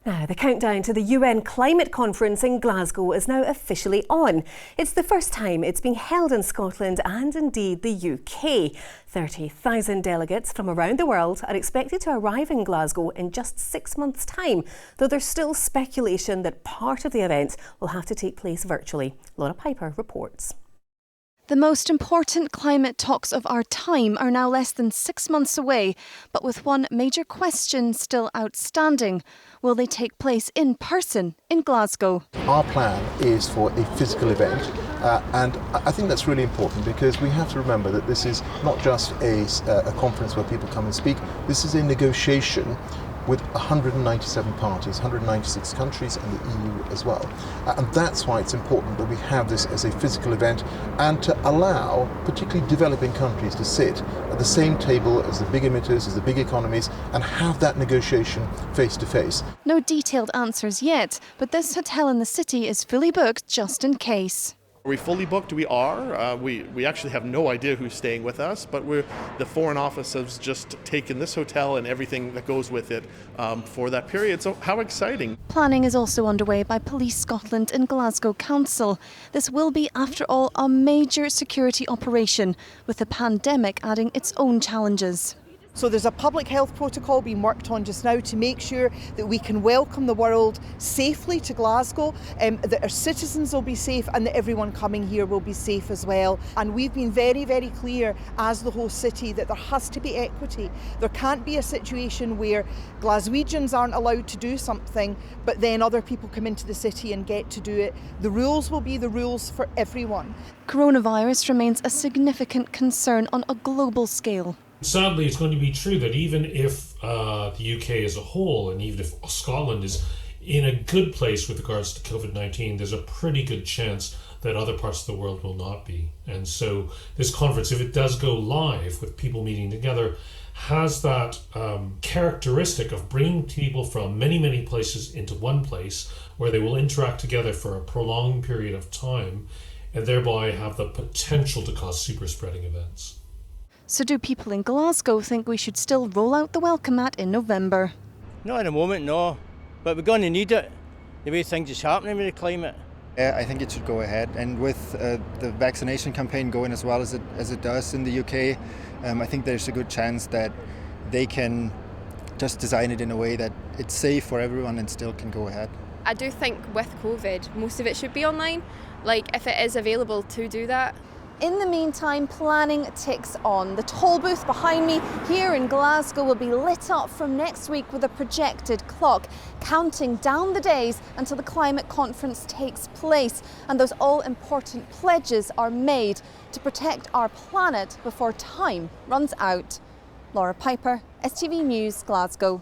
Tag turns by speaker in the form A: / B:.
A: Now, the countdown to the UN Climate Conference in Glasgow is now officially on. It's the first time it's being held in Scotland and indeed the UK. 30,000 delegates from around the world are expected to arrive in Glasgow in just 6 months' time, though there's still speculation that part of the event will have to take place virtually. Laura Piper reports.
B: The most important climate talks of our time are now less than 6 months away, but with one major question still outstanding. Will they take place in person in Glasgow?
C: Our plan is for a physical event, and I think that's really important because we have to remember that this is not just a conference where people come and speak. This is a negotiation with 197 parties, 196 countries and the EU as well. And that's why it's important that we have this as a physical event and to allow particularly developing countries to sit at the same table as the big emitters, as the big economies, and have that negotiation face to face.
B: No detailed answers yet, but this hotel in the city is fully booked just in case.
D: Are we fully booked? We are. We actually have no idea who's staying with us, but the Foreign Office has just taken this hotel and everything that goes with it for that period. So how exciting.
B: Planning is also underway by Police Scotland and Glasgow Council. This will be, after all, a major security operation, with the pandemic adding its own challenges.
E: So there's a public health protocol being worked on just now to make sure that we can welcome the world safely to Glasgow, that our citizens will be safe and that everyone coming here will be safe as well. And we've been very, very clear as the host city that there has to be equity. There can't be a situation where Glaswegians aren't allowed to do something, but then other people come into the city and get to do it. The rules will be the rules for everyone.
B: Coronavirus remains a significant concern on a global scale.
F: Sadly, it's going to be true that even if the UK as a whole, and even if Scotland is in a good place with regards to COVID-19, there's a pretty good chance that other parts of the world will not be. And so this conference, if it does go live with people meeting together, has that characteristic of bringing people from many, many places into one place where they will interact together for a prolonged period of time and thereby have the potential to cause super spreading events.
B: So do people in Glasgow think we should still roll out the welcome mat in November?
G: Not at the moment, no. But we're going to need it, the way things is happening with the climate.
H: Yeah, I think it should go ahead. And with the vaccination campaign going as well as it does in the UK, I think there's a good chance that they can just design it in a way that it's safe for everyone and still can go ahead.
I: I do think with COVID, most of it should be online, like if it is available to do that.
B: In the meantime, planning ticks on. The toll booth behind me here in Glasgow will be lit up from next week with a projected clock, counting down the days until the climate conference takes place. And those all-important pledges are made to protect our planet before time runs out. Laura Piper, STV News, Glasgow.